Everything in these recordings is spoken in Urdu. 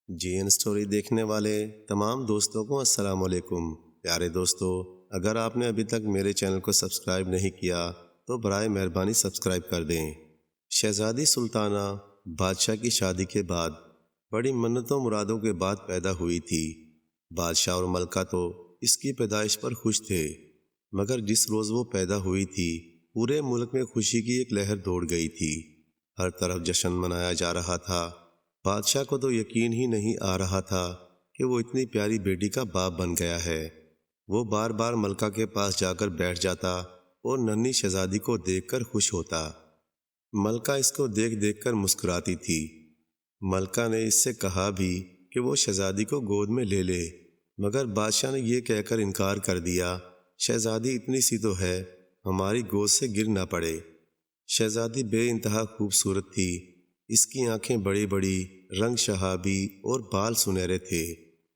جی این سٹوری دیکھنے والے تمام دوستوں کو السلام علیکم۔ پیارے دوستو، اگر آپ نے ابھی تک میرے چینل کو سبسکرائب نہیں کیا تو برائے مہربانی سبسکرائب کر دیں۔ شہزادی سلطانہ بادشاہ کی شادی کے بعد بڑی منتوں مرادوں کے بعد پیدا ہوئی تھی۔ بادشاہ اور ملکہ تو اس کی پیدائش پر خوش تھے، مگر جس روز وہ پیدا ہوئی تھی پورے ملک میں خوشی کی ایک لہر دوڑ گئی تھی۔ ہر طرف جشن منایا جا رہا تھا۔ بادشاہ کو تو یقین ہی نہیں آ رہا تھا کہ وہ اتنی پیاری بیٹی کا باپ بن گیا ہے۔ وہ بار بار ملکہ کے پاس جا کر بیٹھ جاتا اور ننھی شہزادی کو دیکھ کر خوش ہوتا۔ ملکہ اس کو دیکھ دیکھ کر مسکراتی تھی۔ ملکہ نے اس سے کہا بھی کہ وہ شہزادی کو گود میں لے لے، مگر بادشاہ نے یہ کہہ کر انکار کر دیا، شہزادی اتنی سی تو ہے، ہماری گود سے گر نہ پڑے۔ شہزادی بے انتہا خوبصورت تھی۔ اس کی آنکھیں بڑی بڑی، رنگ شہابی اور بال سنہرے تھے۔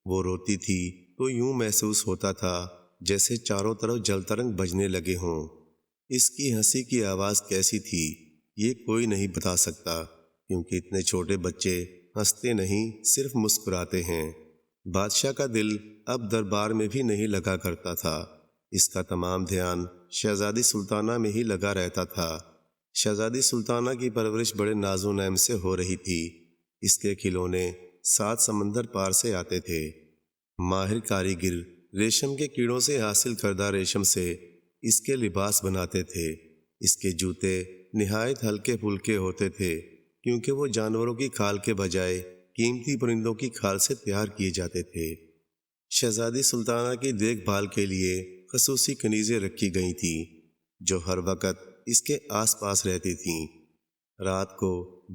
وہ روتی تھی تو یوں محسوس ہوتا تھا جیسے چاروں طرف جل ترنگ بجنے لگے ہوں۔ اس کی ہنسی کی آواز کیسی تھی یہ کوئی نہیں بتا سکتا، کیونکہ اتنے چھوٹے بچے ہنستے نہیں، صرف مسکراتے ہیں۔ بادشاہ کا دل اب دربار میں بھی نہیں لگا کرتا تھا۔ اس کا تمام دھیان شہزادی سلطانہ میں ہی لگا رہتا تھا۔ شہزادی سلطانہ کی پرورش بڑے ناز و نعم سے ہو رہی تھی۔ اس کے کھلونے 7 سمندر پار سے آتے تھے۔ ماہر کاریگر ریشم کے کیڑوں سے حاصل کردہ ریشم سے اس کے لباس بناتے تھے۔ اس کے جوتے نہایت ہلکے پھلکے ہوتے تھے، کیونکہ وہ جانوروں کی کھال کے بجائے قیمتی پرندوں کی کھال سے تیار کیے جاتے تھے۔ شہزادی سلطانہ کی دیکھ بھال کے لیے خصوصی کنیزیں رکھی گئی تھیں، جو ہر وقت اس کے آس پاس رہتی تھیں۔ رات کو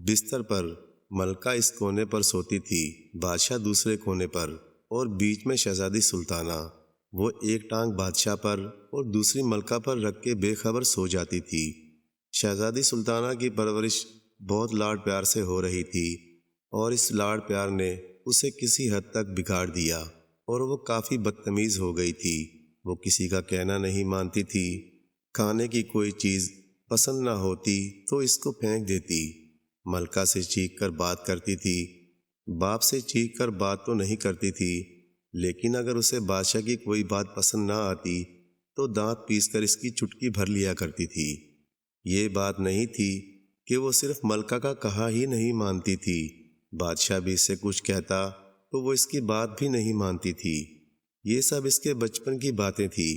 بستر پر ملکہ اس کونے پر سوتی تھی، بادشاہ دوسرے کونے پر، اور بیچ میں شہزادی سلطانہ۔ وہ ایک ٹانگ بادشاہ پر اور دوسری ملکہ پر رکھ کے بے خبر سو جاتی تھی۔ شہزادی سلطانہ کی پرورش بہت لاڈ پیار سے ہو رہی تھی، اور اس لاڈ پیار نے اسے کسی حد تک بگاڑ دیا، اور وہ کافی بدتمیز ہو گئی تھی۔ وہ کسی کا کہنا نہیں مانتی تھی۔ کھانے کی کوئی چیز پسند نہ ہوتی تو اس کو پھینک دیتی۔ ملکہ سے چیخ کر بات کرتی تھی۔ باپ سے چیخ کر بات تو نہیں کرتی تھی، لیکن اگر اسے بادشاہ کی کوئی بات پسند نہ آتی تو دانت پیس کر اس کی چٹکی بھر لیا کرتی تھی۔ یہ بات نہیں تھی کہ وہ صرف ملکہ کا کہا ہی نہیں مانتی تھی، بادشاہ بھی اس سے کچھ کہتا تو وہ اس کی بات بھی نہیں مانتی تھی۔ یہ سب اس کے بچپن کی باتیں تھیں۔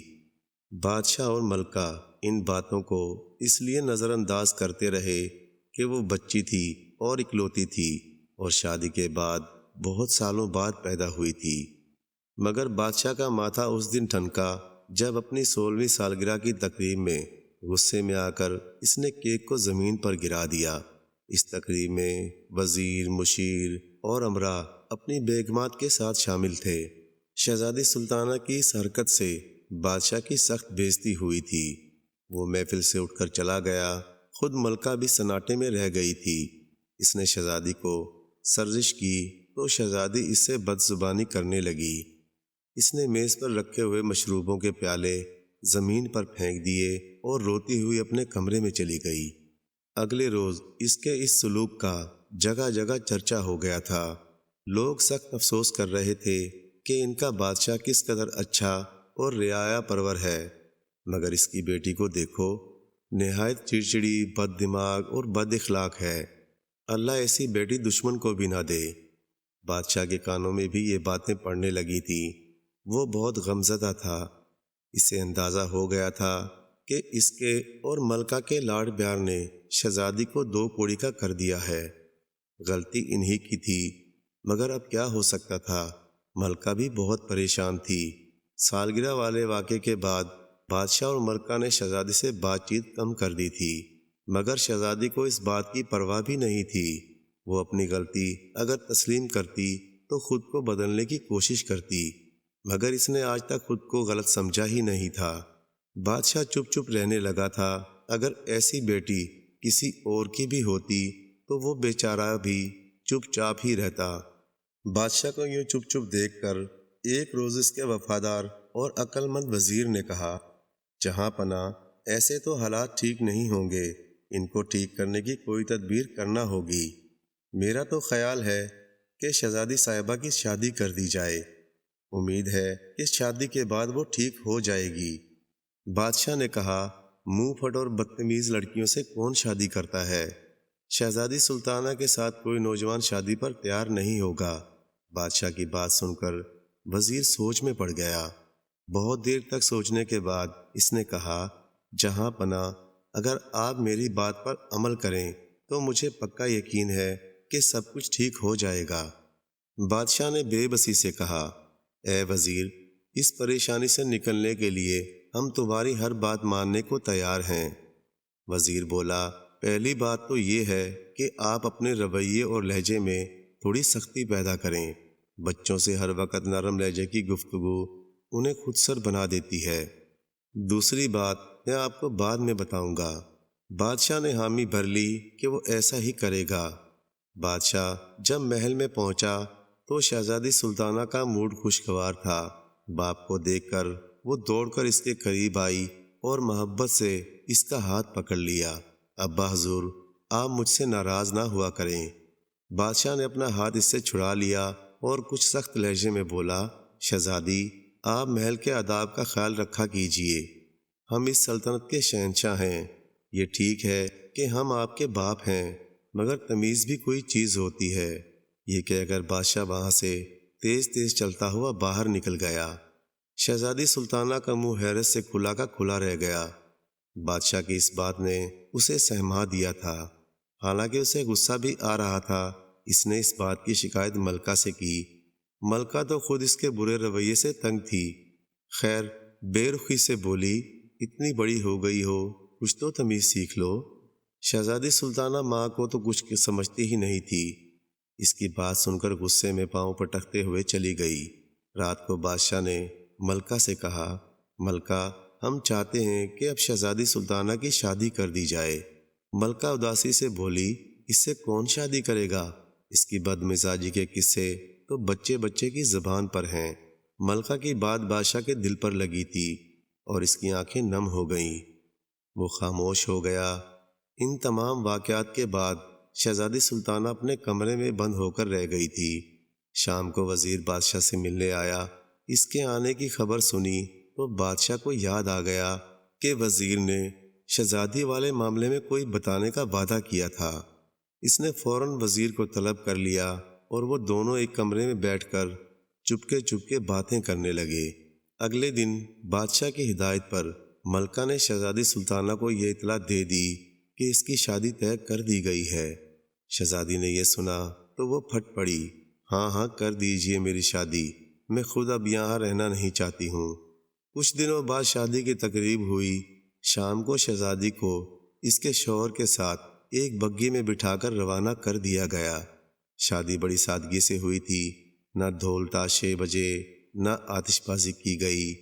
بادشاہ اور ملکہ ان باتوں کو اس لیے نظر انداز کرتے رہے کہ وہ بچی تھی اور اکلوتی تھی، اور شادی کے بعد بہت سالوں بعد پیدا ہوئی تھی۔ مگر بادشاہ کا ماتھا اس دن ٹھنکا جب اپنی 16ویں سالگرہ کی تقریب میں غصے میں آ کر اس نے کیک کو زمین پر گرا دیا۔ اس تقریب میں وزیر، مشیر اور امرا اپنی بیگمات کے ساتھ شامل تھے۔ شہزادی سلطانہ کی اس حرکت سے بادشاہ کی سخت بےعزتی ہوئی تھی۔ وہ محفل سے اٹھ کر چلا گیا۔ خود ملکہ بھی سناٹے میں رہ گئی تھی۔ اس نے شہزادی کو سرزش کی تو شہزادی اس سے بدزبانی کرنے لگی۔ اس نے میز پر رکھے ہوئے مشروبوں کے پیالے زمین پر پھینک دیے اور روتی ہوئی اپنے کمرے میں چلی گئی۔ اگلے روز اس کے اس سلوک کا جگہ جگہ چرچا ہو گیا تھا۔ لوگ سخت افسوس کر رہے تھے کہ ان کا بادشاہ کس قدر اچھا اور رعایا پرور ہے، مگر اس کی بیٹی کو دیکھو، نہایت چڑچڑی، بد دماغ اور بد اخلاق ہے۔ اللہ ایسی بیٹی دشمن کو بھی نہ دے۔ بادشاہ کے کانوں میں بھی یہ باتیں پڑنے لگی تھیں۔ وہ بہت غمزدہ تھا۔ اسے اندازہ ہو گیا تھا کہ اس کے اور ملکہ کے لاڈ پیار نے شہزادی کو 2 کوڑی کا کر دیا ہے۔ غلطی انہی کی تھی، مگر اب کیا ہو سکتا تھا؟ ملکہ بھی بہت پریشان تھی۔ سالگرہ والے واقعے کے بعد بادشاہ اور ملکہ نے شہزادی سے بات چیت کم کر دی تھی، مگر شہزادی کو اس بات کی پرواہ بھی نہیں تھی۔ وہ اپنی غلطی اگر تسلیم کرتی تو خود کو بدلنے کی کوشش کرتی، مگر اس نے آج تک خود کو غلط سمجھا ہی نہیں تھا۔ بادشاہ چپ چپ رہنے لگا تھا۔ اگر ایسی بیٹی کسی اور کی بھی ہوتی تو وہ بیچارہ بھی چپ چاپ ہی رہتا۔ بادشاہ کو یوں چپ چپ دیکھ کر ایک روز اس کے وفادار اور عقل مند وزیر نے کہا، جہاں پناہ، ایسے تو حالات ٹھیک نہیں ہوں گے، ان کو ٹھیک کرنے کی کوئی تدبیر کرنا ہوگی۔ میرا تو خیال ہے کہ شہزادی صاحبہ کی شادی کر دی جائے۔ امید ہے کہ شادی کے بعد وہ ٹھیک ہو جائے گی۔ بادشاہ نے کہا، منہ پھٹ اور بدتمیز لڑکیوں سے کون شادی کرتا ہے؟ شہزادی سلطانہ کے ساتھ کوئی نوجوان شادی پر تیار نہیں ہوگا۔ بادشاہ کی بات سن کر وزیر سوچ میں پڑ گیا۔ بہت دیر تک سوچنے کے بعد اس نے کہا، جہاں پناہ، اگر آپ میری بات پر عمل کریں تو مجھے پکا یقین ہے کہ سب کچھ ٹھیک ہو جائے گا۔ بادشاہ نے بے بسی سے کہا، اے وزیر، اس پریشانی سے نکلنے کے لیے ہم تمہاری ہر بات ماننے کو تیار ہیں۔ وزیر بولا، پہلی بات تو یہ ہے کہ آپ اپنے رویے اور لہجے میں تھوڑی سختی پیدا کریں۔ بچوں سے ہر وقت نرم لہجے کی گفتگو انہیں خود سر بنا دیتی ہے۔ دوسری بات میں آپ کو بعد میں بتاؤں گا۔ بادشاہ نے حامی بھر لی کہ وہ ایسا ہی کرے گا۔ بادشاہ جب محل میں پہنچا تو شہزادی سلطانہ کا موڈ خوشگوار تھا۔ باپ کو دیکھ کر وہ دوڑ کر اس کے قریب آئی اور محبت سے اس کا ہاتھ پکڑ لیا۔ ابا حضور، آپ مجھ سے ناراض نہ ہوا کریں۔ بادشاہ نے اپنا ہاتھ اس سے چھڑا لیا اور کچھ سخت لہجے میں بولا، شہزادی، آپ محل کے آداب کا خیال رکھا کیجیے۔ ہم اس سلطنت کے شہنشاہ ہیں۔ یہ ٹھیک ہے کہ ہم آپ کے باپ ہیں، مگر تمیز بھی کوئی چیز ہوتی ہے۔ یہ کہ اگر بادشاہ وہاں سے تیز تیز چلتا ہوا باہر نکل گیا۔ شہزادی سلطانہ کا منہ حیرت سے کھلا کا کھلا رہ گیا۔ بادشاہ کی اس بات نے اسے سہما دیا تھا۔ حالانکہ اسے غصہ بھی آ رہا تھا، اس نے اس بات کی شکایت ملکہ سے کی۔ ملکہ تو خود اس کے برے رویے سے تنگ تھی۔ خیر، بے رخی سے بولی، اتنی بڑی ہو گئی ہو، کچھ تو تمیز سیکھ لو۔ شہزادی سلطانہ ماں کو تو کچھ سمجھتی ہی نہیں تھی۔ اس کی بات سن کر غصے میں پاؤں پٹکتے ہوئے چلی گئی۔ رات کو بادشاہ نے ملکہ سے کہا، ملکہ، ہم چاہتے ہیں کہ اب شہزادی سلطانہ کی شادی کر دی جائے۔ ملکہ اداسی سے بولی، اس سے کون شادی کرے گا؟ اس کی بد مزاجی کے قصے تو بچے بچے کی زبان پر ہیں۔ ملکہ کی بات بادشاہ کے دل پر لگی تھی اور اس کی آنکھیں نم ہو گئیں۔ وہ خاموش ہو گیا۔ ان تمام واقعات کے بعد شہزادی سلطانہ اپنے کمرے میں بند ہو کر رہ گئی تھی۔ شام کو وزیر بادشاہ سے ملنے آیا۔ اس کے آنے کی خبر سنی تو بادشاہ کو یاد آ گیا کہ وزیر نے شہزادی والے معاملے میں کوئی بتانے کا وعدہ کیا تھا۔ اس نے فوراً وزیر کو طلب کر لیا اور وہ دونوں ایک کمرے میں بیٹھ کر چپکے باتیں کرنے لگے۔ اگلے دن بادشاہ کی ہدایت پر ملکہ نے شہزادی سلطانہ کو یہ اطلاع دے دی کہ اس کی شادی طے کر دی گئی ہے۔ شہزادی نے یہ سنا تو وہ پھٹ پڑی، ہاں ہاں کر دیجئے میری شادی، میں خود اب یہاں رہنا نہیں چاہتی ہوں۔ کچھ دنوں بعد شادی کی تقریب ہوئی۔ شام کو شہزادی کو اس کے شوہر کے ساتھ ایک بگھی میں بٹھا کر روانہ کر دیا گیا۔ شادی بڑی سادگی سے ہوئی تھی۔ نہ ڈھول تاشے بجے، نہ آتش بازی کی گئی۔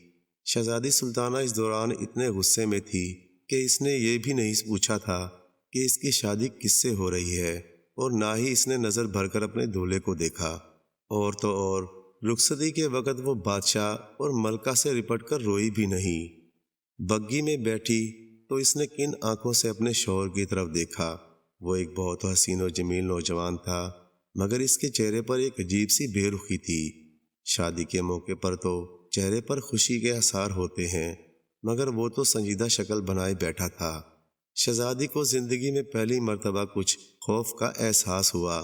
شہزادی سلطانہ اس دوران اتنے غصے میں تھی کہ اس نے یہ بھی نہیں پوچھا تھا کہ اس کی شادی کس سے ہو رہی ہے، اور نہ ہی اس نے نظر بھر کر اپنے دولہے کو دیکھا۔ اور تو اور رخصتی کے وقت وہ بادشاہ اور ملکہ سے رپٹ کر روئی بھی نہیں۔ بگھی میں بیٹھی تو اس نے کن آنکھوں سے اپنے شوہر کی طرف دیکھا۔ وہ ایک بہت حسین و جمیل نوجوان تھا، مگر اس کے چہرے پر ایک عجیب سی بے رخی تھی۔ شادی کے موقع پر تو چہرے پر خوشی کے آثار ہوتے ہیں، مگر وہ تو سنجیدہ شکل بنائے بیٹھا تھا۔ شہزادی کو زندگی میں پہلی مرتبہ کچھ خوف کا احساس ہوا۔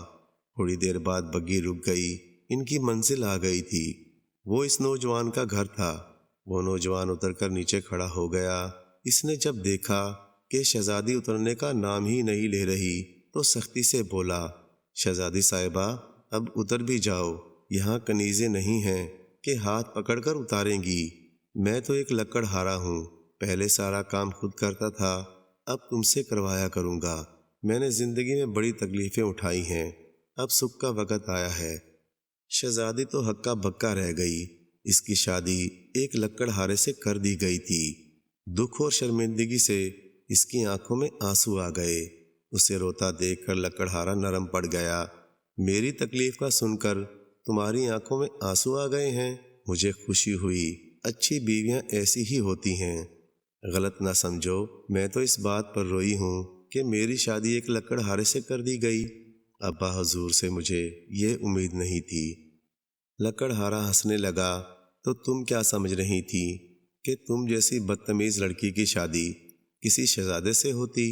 تھوڑی دیر بعد بگھی رک گئی۔ ان کی منزل آ گئی تھی۔ وہ اس نوجوان کا گھر تھا۔ وہ نوجوان اتر کر نیچے کھڑا ہو گیا۔ اس نے جب دیکھا کہ شہزادی اترنے کا نام ہی نہیں لے رہی تو سختی سے بولا، شہزادی صاحبہ، اب اتر بھی جاؤ، یہاں کنیزیں نہیں ہیں کہ ہاتھ پکڑ کر اتاریں گی۔ میں تو ایک لکڑ ہارا ہوں، پہلے سارا کام خود کرتا تھا، اب تم سے کروایا کروں گا۔ میں نے زندگی میں بڑی تکلیفیں اٹھائی ہیں، اب سکھ کا وقت آیا ہے۔ شہزادی تو ہکا بکا رہ گئی۔ اس کی شادی ایک لکڑ ہارے سے کر دی گئی تھی۔ دکھ اور شرمندگی سے اس کی آنکھوں میں آنسو آ گئے۔ اسے روتا دیکھ کر لکڑ ہارا نرم پڑ گیا۔ میری تکلیف کا سن کر تمہاری آنکھوں میں آنسو آ گئے ہیں؟ مجھے خوشی ہوئی۔ اچھی بیویاں ایسی ہی ہوتی ہیں۔ غلط نہ سمجھو، میں تو اس بات پر روئی ہوں کہ میری شادی ایک لکڑ ہارے سے کر دی گئی ابا حضور سے مجھے یہ امید نہیں تھی۔ لکڑہارا ہنسنے لگا، تو تم کیا سمجھ رہی تھی کہ تم جیسی بدتمیز لڑکی کی شادی کسی شہزادے سے ہوتی؟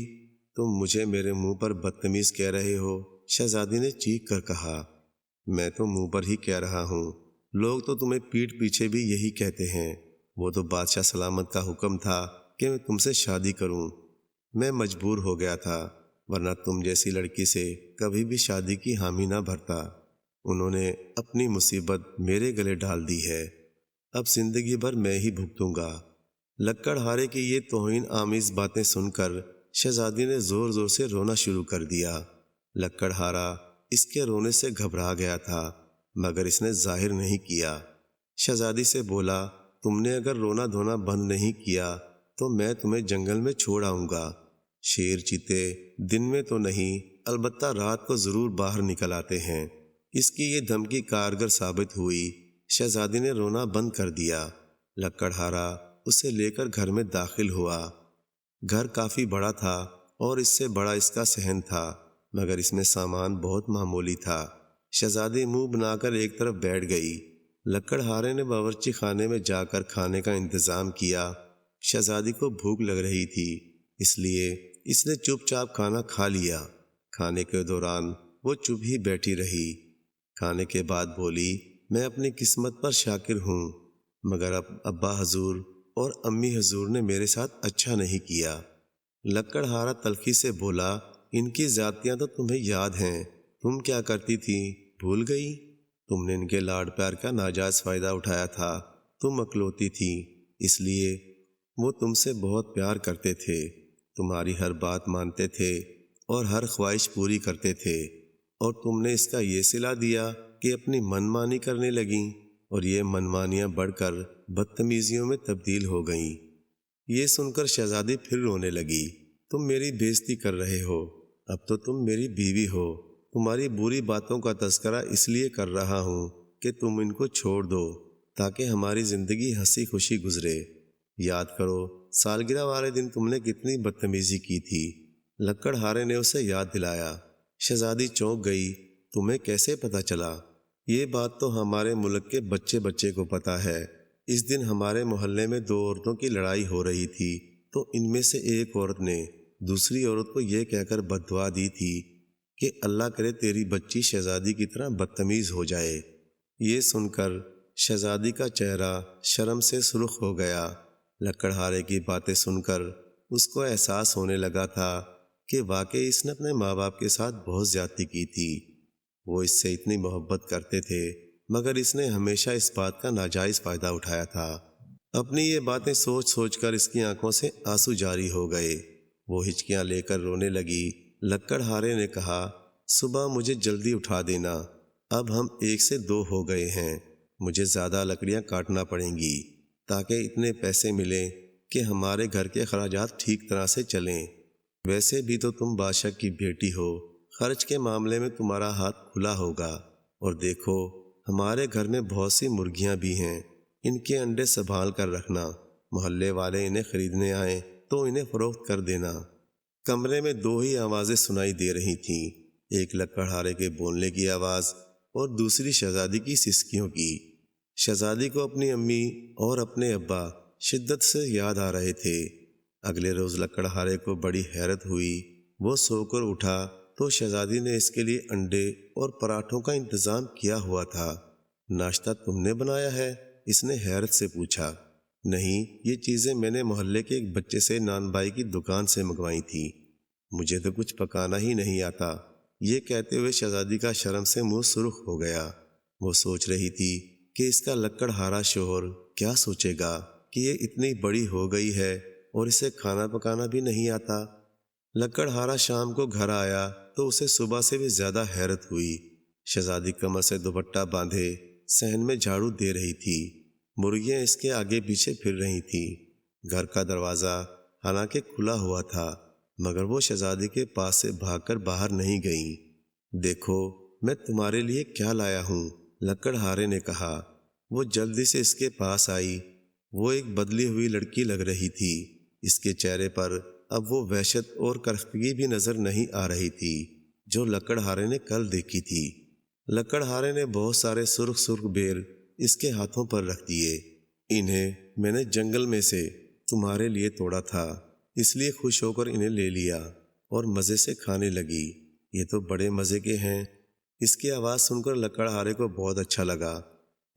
تم مجھے میرے منہ پر بدتمیز کہہ رہے ہو؟ شہزادی نے چیخ کر کہا۔ میں تو منہ پر ہی کہہ رہا ہوں، لوگ تو تمہیں پیٹھ پیچھے بھی یہی کہتے ہیں۔ وہ تو بادشاہ سلامت کا حکم تھا کہ میں تم سے شادی کروں، میں مجبور ہو گیا تھا، ورنہ تم جیسی لڑکی سے کبھی بھی شادی کی حامی نہ بھرتا۔ انہوں نے اپنی مصیبت میرے گلے ڈال دی ہے، اب زندگی بھر میں ہی بھگتوں گا۔ لکڑہارے کی یہ توہین آمیز باتیں سن کر شہزادی نے زور زور سے رونا شروع کر دیا۔ لکڑہارا اس کے رونے سے گھبرا گیا تھا، مگر اس نے ظاہر نہیں کیا۔ شہزادی سے بولا، تم نے اگر رونا دھونا بند نہیں کیا تو میں تمہیں جنگل میں چھوڑ آؤں گا۔ شیر چیتے دن میں تو نہیں، البتہ رات کو ضرور باہر نکل آتے ہیں۔ اس کی یہ دھمکی کارگر ثابت ہوئی۔ شہزادی نے رونا بند کر دیا۔ لکڑہارا اسے لے کر گھر میں داخل ہوا۔ گھر کافی بڑا تھا اور اس سے بڑا اس کا صحن تھا، مگر اس میں سامان بہت معمولی تھا۔ شہزادی منہ بنا کر ایک طرف بیٹھ گئی۔ لکڑہارے نے باورچی خانے میں جا کر کھانے کا انتظام کیا۔ شہزادی کو بھوک لگ رہی تھی، اس لیے اس نے چپ چاپ کھانا کھا لیا۔ کھانے کے دوران وہ چپ ہی بیٹھی رہی۔ کھانے کے بعد بولی، میں اپنی قسمت پر شاکر ہوں، مگر اب ابا حضور اور امی حضور نے میرے ساتھ اچھا نہیں کیا۔ لکڑہارا تلخی سے بولا، ان کی زیادتیاں تو تمہیں یاد ہیں، تم کیا کرتی تھی، بھول گئی؟ تم نے ان کے لاڈ پیار کا ناجائز فائدہ اٹھایا تھا۔ تم اکلوتی تھی، اس لیے وہ تم سے بہت پیار کرتے تھے، تمہاری ہر بات مانتے تھے اور ہر خواہش پوری کرتے تھے، اور تم نے اس کا یہ صلہ دیا کہ اپنی من مانی کرنے لگیں، اور یہ من مانیاں بڑھ کر بدتمیزیوں میں تبدیل ہو گئیں۔ یہ سن کر شہزادی پھر رونے لگی۔ تم میری بےزتی کر رہے ہو، اب تو تم میری بیوی ہو۔ تمہاری بری باتوں کا تذکرہ اس لیے کر رہا ہوں کہ تم ان کو چھوڑ دو تاکہ ہماری زندگی ہنسی خوشی گزرے۔ یاد کرو سالگرہ والے دن تم نے کتنی بدتمیزی کی تھی۔ لکڑہارے نے اسے یاد دلایا۔ شہزادی چونک گئی، تمہیں کیسے پتہ چلا؟ یہ بات تو ہمارے ملک کے بچے بچے کو پتہ ہے۔ اس دن ہمارے محلے میں دو عورتوں کی لڑائی ہو رہی تھی، تو ان میں سے ایک عورت نے دوسری عورت کو یہ کہہ کر بد دعا دی تھی کہ اللہ کرے تیری بچی شہزادی کی طرح بدتمیز ہو جائے۔ یہ سن کر شہزادی کا چہرہ شرم سے سرخ ہو گیا۔ لکڑہارے کی باتیں سن کر اس کو احساس ہونے لگا تھا کہ واقعی اس نے اپنے ماں باپ کے ساتھ بہت زیادتی کی تھی۔ وہ اس سے اتنی محبت کرتے تھے، مگر اس نے ہمیشہ اس بات کا ناجائز فائدہ اٹھایا تھا۔ اپنی یہ باتیں سوچ سوچ کر اس کی آنکھوں سے آنسو جاری ہو گئے۔ وہ ہچکیاں لے کر رونے لگی۔ لکڑہارے نے کہا، صبح مجھے جلدی اٹھا دینا، اب ہم 1 سے 2 ہو گئے ہیں، مجھے زیادہ لکڑیاں کاٹنا پڑیں گی تاکہ اتنے پیسے ملیں کہ ہمارے گھر کے اخراجات ٹھیک طرح سے چلیں۔ ویسے بھی تو تم بادشاہ کی بیٹی ہو، خرچ کے معاملے میں تمہارا ہاتھ کھلا ہوگا، اور دیکھو ہمارے گھر میں بہت سی مرغیاں بھی ہیں، ان کے انڈے سنبھال کر رکھنا، محلے والے انہیں خریدنے آئیں تو انہیں فروخت کر دینا۔ کمرے میں 2 ہی آوازیں سنائی دے رہی تھیں، ایک لکڑہارے کے بولنے کی آواز اور دوسری شہزادی کی سسکیوں کی۔ شہزادی کو اپنی امی اور اپنے ابا شدت سے یاد آ رہے تھے۔ اگلے روز لکڑہارے کو بڑی حیرت ہوئی۔ وہ سو کر اٹھا تو شہزادی نے اس کے لیے انڈے اور پراٹھوں کا انتظام کیا ہوا تھا۔ ناشتہ تم نے بنایا ہے؟ اس نے حیرت سے پوچھا۔ نہیں، یہ چیزیں میں نے محلے کے ایک بچے سے نان بائی کی دکان سے منگوائی تھیں، مجھے تو کچھ پکانا ہی نہیں آتا۔ یہ کہتے ہوئے شہزادی کا شرم سے منہ سرخ ہو گیا۔ وہ سوچ رہی تھی کہ اس کا لکڑہارا شوہر کیا سوچے گا کہ یہ اتنی بڑی ہو گئی ہے اور اسے کھانا پکانا بھی نہیں آتا۔ لکڑہارا شام کو گھر آیا تو اسے صبح سے بھی زیادہ حیرت ہوئی۔ شہزادی کمر سے دوپٹہ باندھے صحن میں جھاڑو دے رہی تھی، مرغیاں اس کے آگے پیچھے پھر رہی تھیں۔ گھر کا دروازہ حالانکہ کھلا ہوا تھا، مگر وہ شہزادی کے پاس سے بھاگ کر باہر نہیں گئیں۔ دیکھو میں تمہارے لیے کیا لایا ہوں، لکڑہارے نے کہا۔ وہ جلدی سے اس کے پاس آئی۔ وہ ایک بدلی ہوئی لڑکی لگ رہی تھی۔ اس کے چہرے پر اب وہ وحشت اور کرختگی بھی نظر نہیں آ رہی تھی۔ جو لکڑہارے نے کل دیکھی تھی۔ لکڑہارے نے بہت سارے سرخ سرخ بیر اس کے ہاتھوں پر رکھ دیے۔ انہیں میں نے جنگل میں سے تمہارے لیے توڑا تھا، اس لیے خوش ہو کر انہیں لے لیا اور مزے سے کھانے لگی۔ یہ تو بڑے مزے کے ہیں۔ اس کی آواز سن کر لکڑہارے کو بہت اچھا لگا۔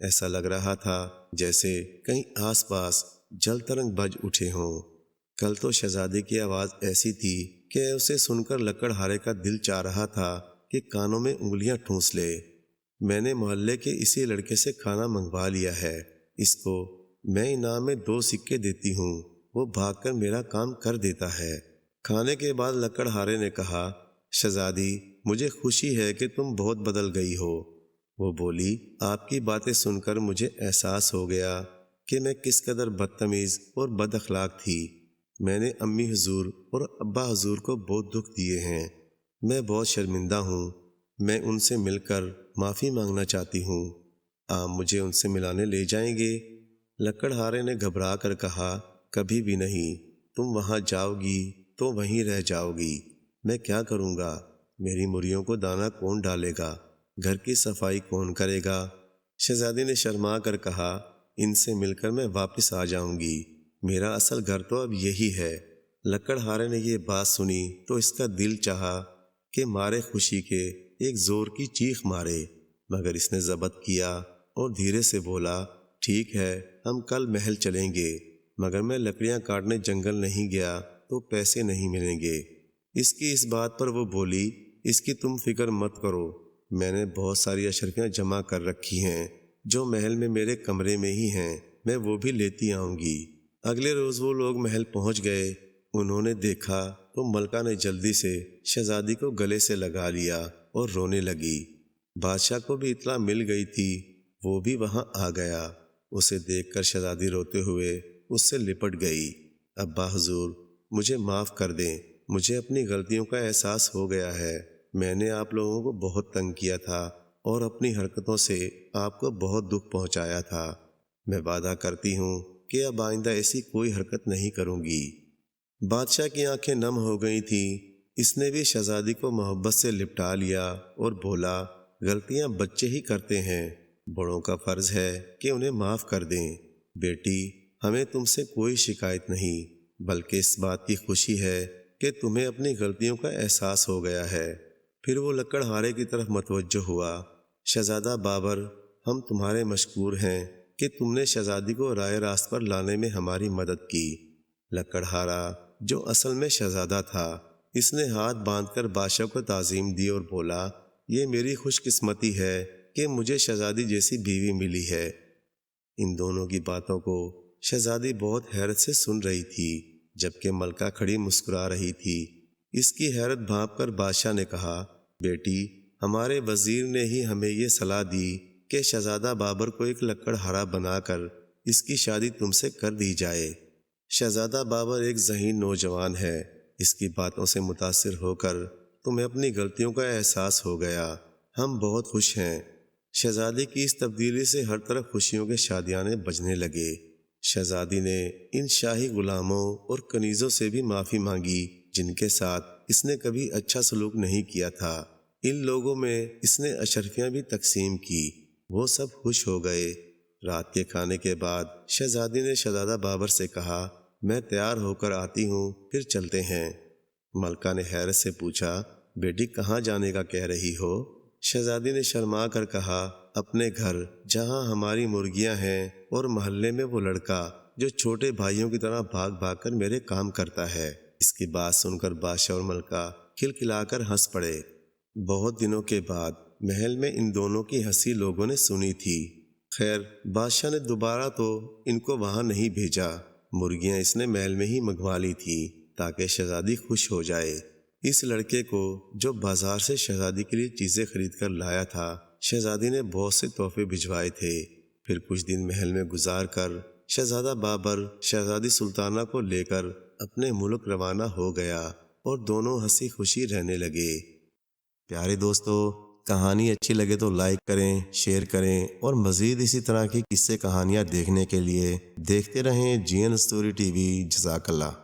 ایسا لگ رہا تھا جیسے کہیں آس پاس جل ترنگ بج اٹھے ہوں۔ کل تو شہزادی کی آواز ایسی تھی کہ اسے سن کر لکڑہارے کا دل چاہ رہا تھا کہ کانوں میں انگلیاں ٹھونس لے۔ میں نے محلے کے اسی لڑکے سے کھانا منگوا لیا ہے، اس کو میں انعام میں 2 سکے دیتی ہوں، وہ بھاگ کر میرا کام کر دیتا ہے۔ کھانے کے بعد لکڑہارے نے کہا، شہزادی مجھے خوشی ہے کہ تم بہت بدل گئی ہو۔ وہ بولی، آپ کی باتیں سن کر مجھے احساس ہو گیا کہ میں کس قدر بدتمیز اور بد اخلاق تھی۔ میں نے امی حضور اور ابا حضور کو بہت دکھ دیے ہیں، میں بہت شرمندہ ہوں۔ میں ان سے مل کر معافی مانگنا چاہتی ہوں۔ آپ مجھے ان سے ملانے لے جائیں گے؟ لکڑہارے نے گھبرا کر کہا، کبھی بھی نہیں، تم وہاں جاؤ گی تو وہیں رہ جاؤ گی۔ میں کیا کروں گا؟ میری مریوں کو دانہ کون ڈالے گا؟ گھر کی صفائی کون کرے گا؟ شہزادی نے شرما کر کہا، ان سے مل کر میں واپس آ جاؤں گی، میرا اصل گھر تو اب یہی ہے۔ لکڑہارے نے یہ بات سنی تو اس کا دل چاہا کہ مارے خوشی کے ایک زور کی چیخ مارے، مگر اس نے ضبط کیا اور دھیرے سے بولا، ٹھیک ہے، ہم کل محل چلیں گے، مگر میں لکڑیاں کاٹنے جنگل نہیں گیا تو پیسے نہیں ملیں گے۔ اس کی اس بات پر وہ بولی، اس کی تم فکر مت کرو، میں نے بہت ساری اشرفیاں جمع کر رکھی ہیں جو محل میں میرے کمرے میں ہی ہیں، میں وہ بھی لیتی آؤں گی۔ اگلے روز وہ لوگ محل پہنچ گئے۔ انہوں نے دیکھا تو ملکہ نے جلدی سے شہزادی کو گلے سے لگا لیا اور رونے لگی۔ بادشاہ کو بھی اطلاع مل گئی تھی، وہ بھی وہاں آ گیا۔ اسے دیکھ کر شہزادی روتے ہوئے اس سے لپٹ گئی۔ ابا حضور مجھے معاف کر دیں، مجھے اپنی غلطیوں کا احساس ہو گیا ہے۔ میں نے آپ لوگوں کو بہت تنگ کیا تھا اور اپنی حرکتوں سے آپ کو بہت دکھ پہنچایا تھا۔ میں وعدہ کرتی ہوں کہ اب آئندہ ایسی کوئی حرکت نہیں کروں گی۔ بادشاہ کی آنکھیں نم ہو گئی تھیں۔ اس نے بھی شہزادی کو محبت سے لپٹا لیا اور بولا، غلطیاں بچے ہی کرتے ہیں، بڑوں کا فرض ہے کہ انہیں معاف کر دیں۔ بیٹی، ہمیں تم سے کوئی شکایت نہیں، بلکہ اس بات کی خوشی ہے کہ تمہیں اپنی غلطیوں کا احساس ہو گیا ہے۔ پھر وہ لکڑہارے کی طرف متوجہ ہوا، شہزادہ بابر، ہم تمہارے مشکور ہیں کہ تم نے شہزادی کو رائے راست پر لانے میں ہماری مدد کی۔ لکڑہارا جو اصل میں شہزادہ تھا، اس نے ہاتھ باندھ کر بادشاہ کو تعظیم دی اور بولا، یہ میری خوش قسمتی ہے کہ مجھے شہزادی جیسی بیوی ملی ہے۔ ان دونوں کی باتوں کو شہزادی بہت حیرت سے سن رہی تھی، جبکہ ملکہ کھڑی مسکرا رہی تھی۔ اس کی حیرت بھانپ کر بادشاہ نے کہا، بیٹی، ہمارے وزیر نے ہی ہمیں یہ صلاح دی کہ شہزادہ بابر کو ایک لکڑہارا بنا کر اس کی شادی تم سے کر دی جائے۔ شہزادہ بابر ایک ذہین نوجوان ہے، اس کی باتوں سے متاثر ہو کر تمہیں اپنی غلطیوں کا احساس ہو گیا، ہم بہت خوش ہیں۔ شہزادی کی اس تبدیلی سے ہر طرف خوشیوں کے شادیانے بجنے لگے۔ شہزادی نے ان شاہی غلاموں اور کنیزوں سے بھی معافی مانگی جن کے ساتھ اس نے کبھی اچھا سلوک نہیں کیا تھا۔ ان لوگوں میں اس نے اشرفیاں بھی تقسیم کی، وہ سب خوش ہو گئے۔ رات کے کھانے کے بعد شہزادی نے شہزادہ بابر سے کہا، میں تیار ہو کر آتی ہوں، پھر چلتے ہیں۔ ملکہ نے حیرت سے پوچھا، بیٹی کہاں جانے کا کہہ رہی ہو؟ شہزادی نے شرما کر کہا، اپنے گھر جہاں ہماری مرغیاں ہیں، اور محلے میں وہ لڑکا جو چھوٹے بھائیوں کی طرح بھاگ بھاگ کر میرے کام کرتا ہے۔ اس کی بات سن کر بادشاہ اور ملکہ کھلکھلا کر ہنس پڑے۔ بہت دنوں کے بعد محل میں ان دونوں کی ہنسی لوگوں نے سنی تھی۔ خیر، بادشاہ نے دوبارہ تو ان کو وہاں نہیں بھیجا، مرغیاں اس نے محل میں ہی منگوا لی تھی تاکہ شہزادی خوش ہو جائے۔ اس لڑکے کو جو بازار سے شہزادی کے لیے چیزیں خرید کر لایا تھا، شہزادی نے بہت سے تحفے بھجوائے تھے۔ پھر کچھ دن محل میں گزار کر شہزادہ بابر شہزادی سلطانہ کو لے کر اپنے ملک روانہ ہو گیا اور دونوں ہنسی خوشی رہنے لگے۔ پیارے دوستو، کہانی اچھی لگے تو لائک کریں، شیئر کریں، اور مزید اسی طرح کی قصے کہانیاں دیکھنے کے لیے دیکھتے رہیں جی این اسٹوری ٹی وی۔ جزاک اللہ۔